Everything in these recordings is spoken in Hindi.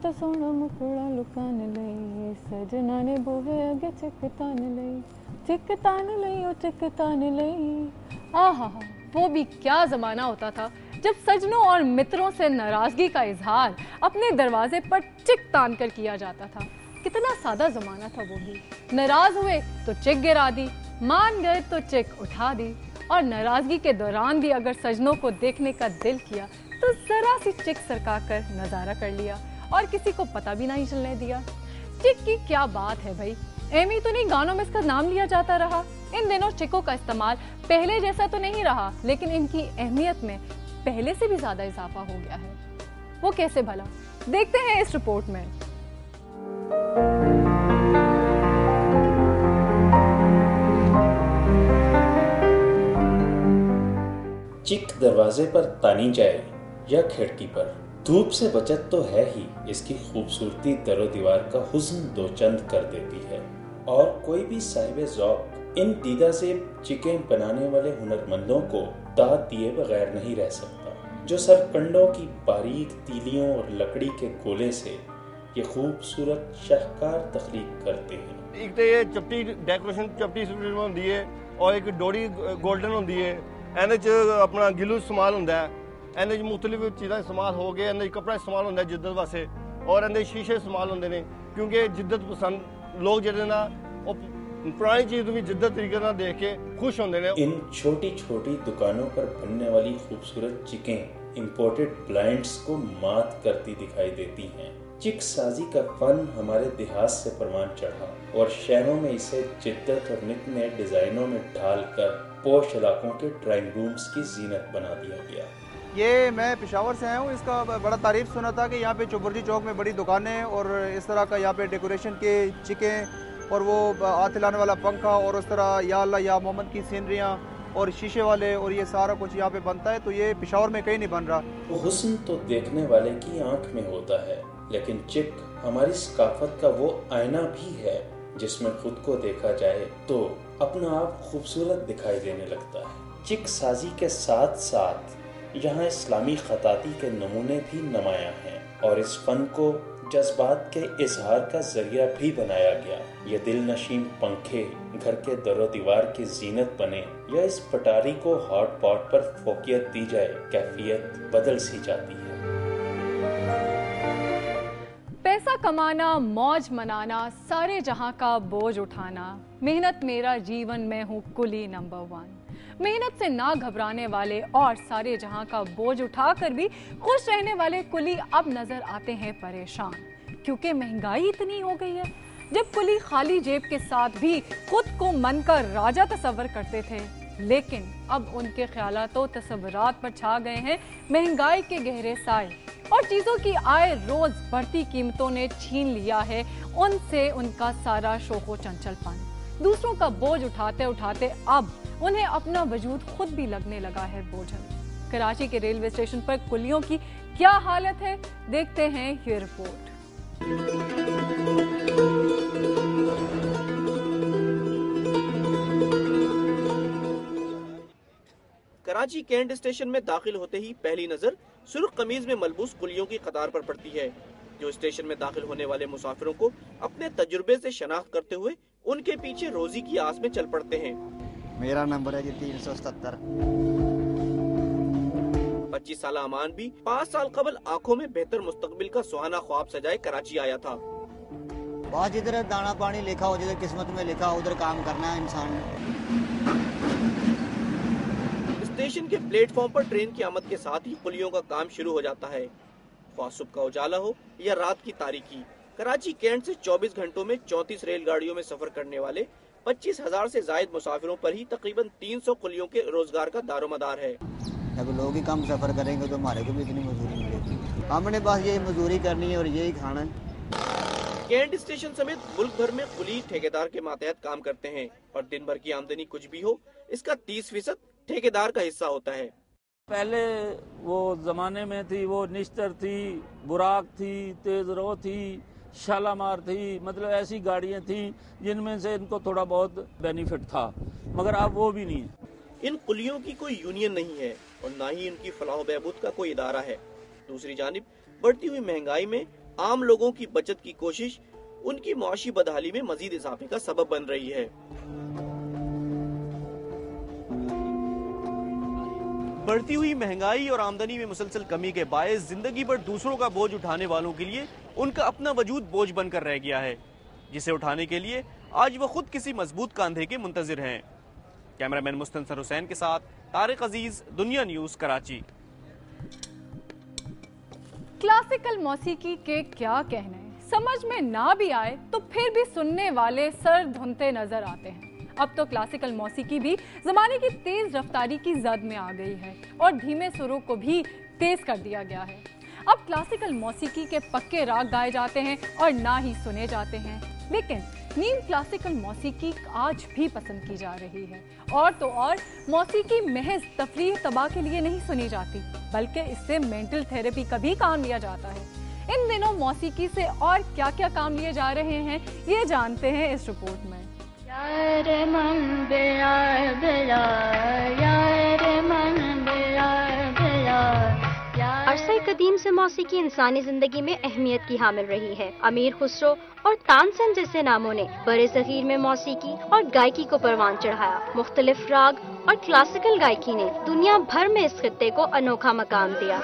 तो सोना मुखड़ा लुकान लई सजना ने बोहे अगे चिकतान लई ओ चिकतान लई। आहा, वो भी क्या जमाना होता था जब सजनों और मित्रों से नाराजगी का इजहार अपने दरवाजे पर चिक तान कर किया जाता था। कितना सादा जमाना था वो भी। नाराज हुए तो चिक गिरा दी, मान गए तो चिक उठा दी, और नाराजगी के दौरान भी अगर सजनों को देखने का दिल किया तो जरा सी चिक सरका कर नजारा कर लिया और किसी को पता भी नहीं चलने दिया। चिक की क्या बात है भाई, एमी तो नहीं गानों में इसका नाम लिया जाता रहा। इन दिनों चिकों का इस्तेमाल पहले जैसा तो नहीं रहा, लेकिन इनकी अहमियत में पहले से भी ज्यादा इजाफा हो गया है। वो कैसे भला, देखते हैं इस रिपोर्ट में। चिक दरवाजे पर तानी जाए या खिड़की पर, धूप से बचत तो है ही, इसकी खूबसूरती दरो दीवार का हुस्न दो चंद कर देती है। और कोई भी साहिब ज़ौक़ इन दीदा से चिकें बनाने वाले हुनरमंदों को दाद दिए बगैर नहीं रह सकता, जो सरकंडों की बारीक तीलियों और लकड़ी के गोले से ये खूबसूरत शाहकार तख्लीक करते हैं। एक तो ये चपटी डेकोरेशन चपटी होती है और एक डोरी गोल्डन होती है। ਇਹਦੇ 'ਚ ਆਪਣਾ ਗਿੱਲੂ ਇਸਤੇਮਾਲ ਹੁੰਦਾ ਹੈ, ਇਹਦੇ 'ਚ ਮੁxtਲਿਫ ਚੀਜ਼ਾਂ ਇਸਤੇਮਾਲ ਹੋ ਗਏ, ਇਹਦੇ 'ਚ ਕਪੜਾ ਇਸਤੇਮਾਲ ਹੁੰਦਾ ਜਿੱਦਤ ਵਾਸਤੇ, ਔਰ ਇਹਦੇ ਸ਼ੀਸ਼ੇ ਇਸਤੇਮਾਲ ਹੁੰਦੇ ਨੇ ਕਿਉਂਕਿ ਜਿੱਦਤ ਪਸੰਦ ਲੋਕ ਜਿਹੜੇ ਨਾ ਉਹ पुरानी चीज भी जिद्दत तरीके से देख के खुश होते हैं। इन छोटी छोटी दुकानों पर बनने वाली खूबसूरत चिकें इंपोर्टेड ब्लाइंड्स को मात करती दिखाई देती हैं। चिक साजी का फन हमारे इतिहास से प्रमाण चढ़ा और शहरों में इसे जिद्दत और नित नए डिजाइनों में ढालकर पोश इलाकों के ड्राइंग रूम्स की जीनत बना दिया गया। ये मैं पेशावर से आया हूँ, इसका बड़ा तारीफ सुना था कि यहाँ पे चौबुर्जी चौक में बड़ी दुकानें और इस तरह का यहाँ पे डेकोरेशन के चिकें और वो हाथ हिलाने वाला पंखा और उस तरह या अल्लाह या मोहम्मद की सीनरियाँ और शीशे वाले और ये सारा कुछ यहाँ पे बनता है। तो ये पेशावर में कहीं नहीं बन रहा। वो हुस्न तो देखने वाले की आंख में होता है, लेकिन चिक हमारी सकाफत का वो आईना भी है जिसमें खुद को देखा जाए तो अपना आप खूबसूरत दिखाई देने लगता है। चिक साजी के साथ साथ यहाँ इस्लामी खताती के नमूने भी नुमायां हैं और इस फन को जज्बात के इजहार का जरिया भी बनाया गया। ये दिल नशीन पंखे घर के दरो दीवार की जीनत बने या इस पटारी को हॉट पॉट पर फोकियत दी जाए, कैफियत बदल सी जाती है। पैसा कमाना, मौज मनाना, सारे जहां का बोझ उठाना, मेहनत मेरा जीवन में हूँ कुली नंबर 1। मेहनत से ना घबराने वाले और सारे जहां का बोझ उठाकर भी खुश रहने वाले कुली अब नजर आते हैं परेशान, क्योंकि महंगाई इतनी हो गई है। जब कुली खाली जेब के साथ भी खुद को मन का राजा तस्वर करते थे, लेकिन अब उनके ख्यालात और तस्वुरात पर छा गए हैं महंगाई के गहरे साए और चीजों की आय रोज बढ़ती कीमतों ने छीन लिया है उनसे उनका सारा शोखो चंचलपन। दूसरों का बोझ उठाते उठाते अब उन्हें अपना वजूद खुद भी लगने लगा है बोझल। कराची के रेलवे स्टेशन पर कुलियों की क्या हालत है, देखते हैं ये रिपोर्ट। कराची कैंट स्टेशन में दाखिल होते ही पहली नजर सुर्ख कमीज में मलबूस कुलियों की कतार पर पड़ती है, जो स्टेशन में दाखिल होने वाले मुसाफिरों को अपने तजुर्बे से शनाख्त करते हुए उनके पीछे रोजी की आस में चल पड़ते हैं। मेरा नंबर है जी 377। 25 साल अमान भी 5 साल कबल आंखों में बेहतर मुस्तकबिल का सुहाना ख्वाब सजाए कराची आया था। वहाँ जिधर दाना पानी लिखा हो, जिधर किस्मत में लिखा हो, उधर काम करना है इंसान ने। स्टेशन के प्लेटफॉर्म पर ट्रेन की आमद के साथ ही कुलियों का काम शुरू हो जाता है। ख्वाह सुबह का उजाला हो या रात की तारीकी, कराची कैंट से 24 घंटों में 34 रेलगाड़ियों में सफर करने वाले 25,000 से जायद मुसाफिरों पर ही तकरीबन 300 कुलियों के रोजगार का दारोमदार है। जब लोग ही कम सफर करेंगे तो हमारे को भी इतनी मजदूरी मिलेगी। हमने बस यही मजदूरी करनी है और यही खाना है। कैंट स्टेशन समेत मुल्क भर में कुली ठेकेदार के मातहत काम करते हैं और दिन भर की आमदनी कुछ भी हो, इसका 30% ठेकेदार का हिस्सा होता है। पहले वो जमाने में थी, वो निश्तर थी, बुराक थी, तेज रो थी, शालामार थी, मतलब ऐसी गाड़ियां थी जिनमें से इनको थोड़ा बहुत बेनिफिट था, मगर अब वो भी नहीं है। इन कुलियों की कोई यूनियन नहीं है और ना ही इनकी फलाह बहबूद का कोई इदारा है। दूसरी जानिब बढ़ती हुई महंगाई में आम लोगों की बचत की कोशिश उनकी मुआशी बदहाली में मजीद इजाफे का सबब बन रही है। बढ़ती हुई महंगाई और आमदनी में मुसलसल कमी के बायस जिंदगी भर दूसरों का बोझ उठाने वालों के लिए उनका अपना वजूद बोझ बनकर रह गया है, जिसे उठाने के लिए आज वो खुद किसी मजबूत कंधे के मुंतजिर हैं। कैमरामैन मुस्तनसर हुसैन के साथ तारिक अजीज, दुनिया न्यूज, कराची। क्लासिकल मौसीकी के क्या कहने, समझ में ना भी आए तो फिर भी सुनने वाले सर धुनते नजर आते हैं। अब तो क्लासिकल मौसीकी भी जमाने की तेज रफ्तारी की जद में आ गई है और धीमे सुरों को भी तेज कर दिया गया है। अब क्लासिकल मौसीकी के पक्के राग गाए जाते हैं और ना ही सुने जाते हैं, लेकिन नीम क्लासिकल मौसीकी आज भी पसंद की जा रही है। और तो और मौसीकी महज तफरीह तबाह के लिए नहीं सुनी जाती, बल्कि इससे मेंटल थेरेपी का भी काम लिया जाता है। इन दिनों मौसीकी से और क्या क्या काम लिए जा रहे हैं, ये जानते हैं इस रिपोर्ट में। यार मन बेया बेया, यार मन बेया बेया। अरसा कदीम से मौसीकी इंसानी जिंदगी में अहमियत की हामिल रही है। अमीर खुसरो और तानसेन जैसे नामों ने बड़े ज़हीर में मौसीकी और गायकी को परवान चढ़ाया। मुख्तलिफ राग और क्लासिकल गायकी ने दुनिया भर में इस खित्ते को अनोखा मकाम दिया।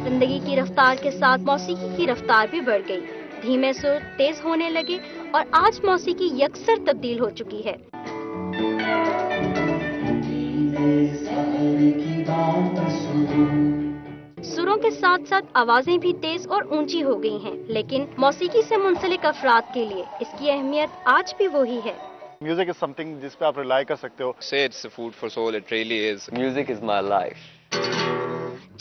जिंदगी की रफ्तार के साथ मौसीकी की रफ्तार भी बढ़ गई। धीमे सुर तेज होने लगे और आज मौसीकी यकसर तब्दील हो चुकी है। सुरों के साथ साथ आवाजें भी तेज और ऊंची हो गई हैं, लेकिन मौसीकी से मुंसलिक अफराद के लिए इसकी अहमियत आज भी वही है। म्यूजिक इज समथिंग जिस पे आप रिलाई कर सकते हो। Say it's a food for soul, it really is. Music is my life.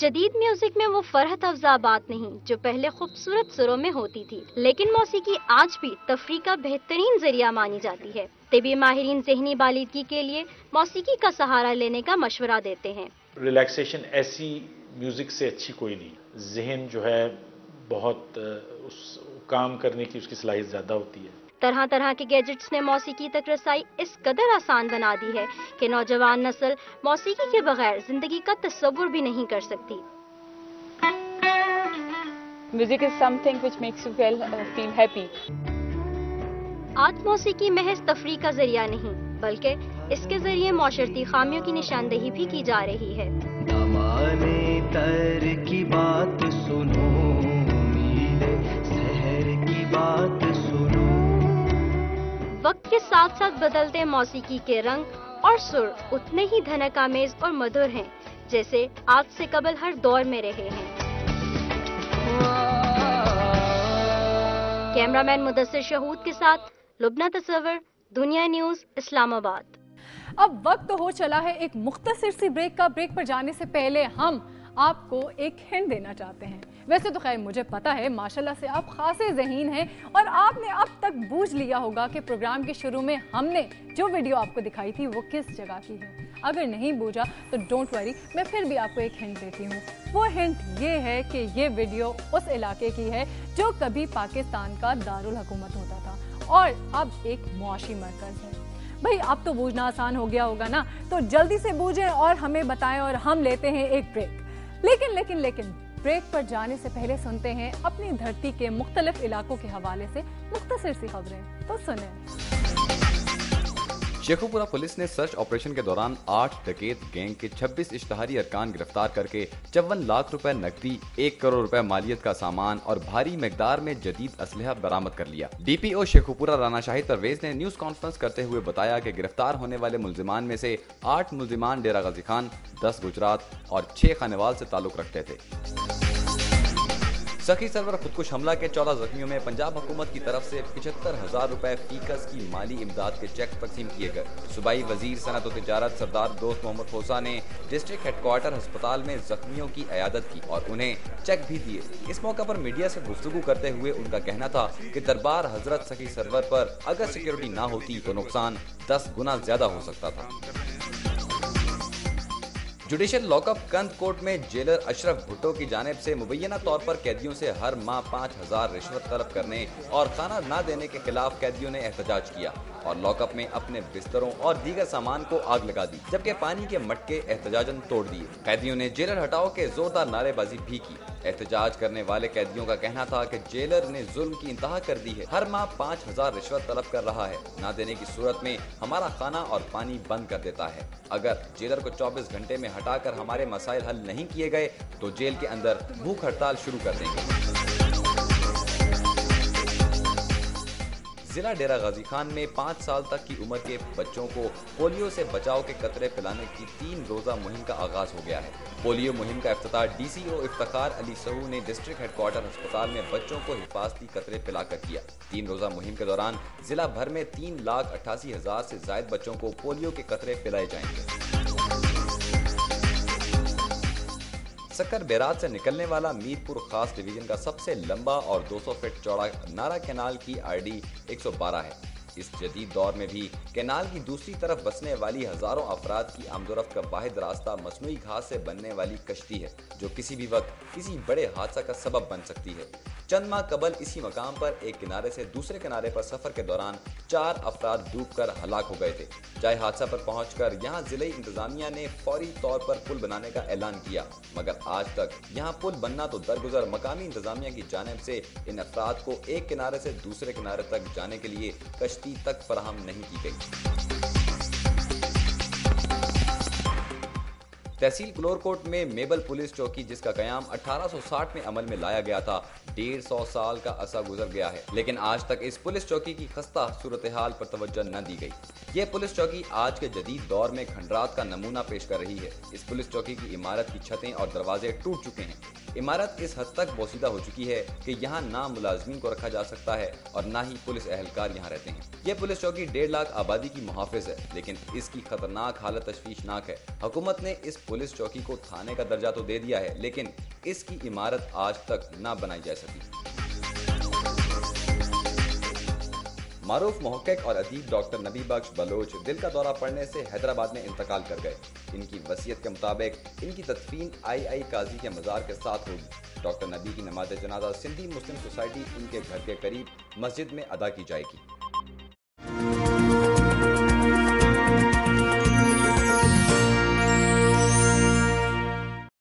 जदीद म्यूजिक में वो फरहत अफजा बात नहीं जो पहले खूबसूरत सुरों में होती थी, लेकिन मौसीकी आज भी तफरीह का बेहतरीन जरिया मानी जाती है। तिबी माहिरीन ज़हनी बालिदगी के लिए मौसीकी का सहारा लेने का मशवरा देते हैं। रिलैक्सेशन ऐसी म्यूजिक से अच्छी कोई नहीं। जहन जो है बहुत उस काम करने की उसकी सलाहियत ज्यादा होती है। तरह तरह के गैजेट्स ने मौसीकी तक रसाई इस कदर आसान बना दी है कि नौजवान नस्ल मौसीकी के बगैर जिंदगी का तस्वुर भी नहीं कर सकती। Music is something which makes you feel happy. आज मौसीकी महज तफरीह का जरिया नहीं, बल्कि इसके जरिए माशरती खामियों की निशानदेही भी की जा रही है। दमाने तर की बात सुनो, सहर की बात सुनो। वक्त के साथ साथ बदलते मौसीकी के रंग और सुर उतने ही धनक आमेज और मधुर हैं जैसे आज से कबल हर दौर में रहे हैं। कैमरामैन मुदस्सिर शहूद के साथ लुबना तस्वर, दुनिया न्यूज, इस्लामाबाद। अब वक्त हो चला है एक मुख्तसर सी ब्रेक का। ब्रेक पर जाने से पहले हम आपको एक हिंट देना चाहते हैं। वैसे तो खैर मुझे पता है माशाल्लाह से आप खासे ज़हीन हैं और आपने अब तक बूझ लिया होगा कि प्रोग्राम के शुरू में हमने जो वीडियो आपको दिखाई थी वो किस जगह की है। अगर नहीं बूझा तो डोंट वरी, मैं फिर भी आपको एक हिंट देती हूँ। वो हिंट ये है कि ये वीडियो उस इलाके की है जो कभी पाकिस्तान का दारुल हुकूमत होता था और अब एक मुआशी मरकज़ है। भाई अब तो बूझना आसान हो गया होगा ना, तो जल्दी से बूझें और हमें बताएं और हम लेते हैं एक ब्रेक। लेकिन ब्रेक पर जाने से पहले सुनते हैं अपनी धरती के मुख्तलिफ इलाकों के हवाले से मुख्तसर सी खबरें। तो सुने। शेखुपुरा पुलिस ने सर्च ऑपरेशन के दौरान 8 डकैत गैंग के 26 इश्तहारी अरकान गिरफ्तार करके 54 लाख रुपए नकदी, 1 करोड़ रुपए मालियत का सामान और भारी मिकदार में जदीद असलहा बरामद कर लिया। DPO शेखुपुरा राना शाहिद परवेज ने न्यूज कॉन्फ्रेंस करते हुए बताया कि गिरफ्तार होने वाले मुल्जिमान में से 8 मुल्जिमान डेरा गाजी खान, 10 गुजरात और 6 खानेवाल से ताल्लुक रखते थे। सखी सरवर खुदकुश हमला के 14 जख्मियों में पंजाब हुकूमत की तरफ से 75,000 रुपए फीकस की माली इमदाद के चेक तकसीम किए गए। सूबाई वजीर सनत और तिजारत सरदार दोस्त मोहम्मद खोसा ने डिस्ट्रिक्ट हेडक्वार्टर अस्पताल में जख्मियों की इयादत की और उन्हें चेक भी दिए। इस मौका पर मीडिया से गुफ्तगू करते हुए उनका कहना था कि दरबार हजरत सखी सरवर पर अगर सिक्योरिटी ना होती तो नुकसान 10 गुना ज्यादा हो सकता था। जुडिशियल लॉकअप कंद कोर्ट में जेलर अशरफ भुट्टो की जानिब से मुबैना तौर पर कैदियों से हर माह 5,000 रिश्वत तलब करने और खाना न देने के खिलाफ कैदियों ने एहतजाज किया और लॉकअप में अपने बिस्तरों और दीगर सामान को आग लगा दी, जबकि पानी के मटके एहतजाजन तोड़ दिए। कैदियों ने जेलर हटाओ के जोरदार नारेबाजी भी की। एहतजाज करने वाले कैदियों का कहना था कि जेलर ने जुल्म की इंतहा कर दी है, हर माह 5,000 रिश्वत तलब कर रहा है, न देने की सूरत में हमारा खाना और पानी बंद कर देता है। अगर जेलर को 24 घंटे में हटाकर हमारे मसाइल हल नहीं किए गए तो जेल के अंदर भूख हड़ताल शुरू कर देंगे। जिला डेरा गाजी खान में 5 साल तक की उम्र के बच्चों को पोलियो से बचाव के कतरे पिलाने की 3 रोजा मुहिम का आगाज हो गया है। पोलियो मुहिम का इफ्तिताह डीसीओ इफ्तिखार अली सहू ने डिस्ट्रिक्ट हेडक्वार्टर अस्पताल में बच्चों को हिफाजती कतरे पिलाकर किया। 3 रोजा मुहिम के दौरान जिला भर में 3,88,000 से ज्यादा बच्चों को पोलियो के कतरे पिलाए जाएंगे। सक्कर बैराज से निकलने वाला मीरपुर खास डिवीजन का सबसे लंबा और 200 फीट चौड़ा नारा कैनाल की आरडी 112 है। इस जदीद दौर में भी कैनाल की दूसरी तरफ बसने वाली हजारों अफराद की आमदोरफ्त का वाहिद रास्ता मसनूई घास से बनने वाली कश्ती है, जो किसी भी वक्त किसी बड़े हादसा का सबब बन सकती है। चंद माह कबल इसी मकाम पर एक किनारे से दूसरे किनारे पर सफर के दौरान 4 अफराद डूबकर हलाक हो गए थे। जाए हादसा पर पहुंचकर यहां जिले इंतजामिया ने फौरी तौर पर पुल बनाने का ऐलान किया, मगर आज तक यहां पुल बनना तो दरगुजर मकामी इंतजामिया की जानिब से इन अफराद को एक किनारे से दूसरे किनारे तक जाने के लिए कश्ती तक फराहम नहीं की गई। तहसील क्लोरकोट में मेबल पुलिस चौकी, जिसका कयाम 1860 में अमल में लाया गया था, 150 साल का अरसा गुजर गया है, लेकिन आज तक इस पुलिस चौकी की खस्ता सूरत हाल पर तवज्जो न दी गई। ये पुलिस चौकी आज के जदीद दौर में खंडरात का नमूना पेश कर रही है। इस पुलिस चौकी की इमारत की छतें और दरवाजे टूट चुके हैं। इमारत इस हद तक बोसीदा हो चुकी है कि यहाँ ना मुलाजमीन को रखा जा सकता है और ना ही पुलिस एहलकार यहाँ रहते हैं। यह पुलिस चौकी 1.5 लाख आबादी की मुहाफिज है, लेकिन इसकी खतरनाक हालत तशवीशनाक है। हुकूमत ने इस पुलिस चौकी को थाने का दर्जा तो दे दिया है, लेकिन इसकी इमारत आज तक ना बनाई जा सकी। मारूफ मुहक्किक और अदीब डॉक्टर नबी बख्श बलोच दिल का दौरा पड़ने से हैदराबाद में इंतकाल कर गए। इनकी वसीयत के मुताबिक इनकी तदफीन आई काजी के मज़ार के साथ होगी। डॉक्टर नबी की नमाज जनाजा सिंधी मुस्लिम सोसाइटी इनके घर के करीब मस्जिद में अदा की जाएगी।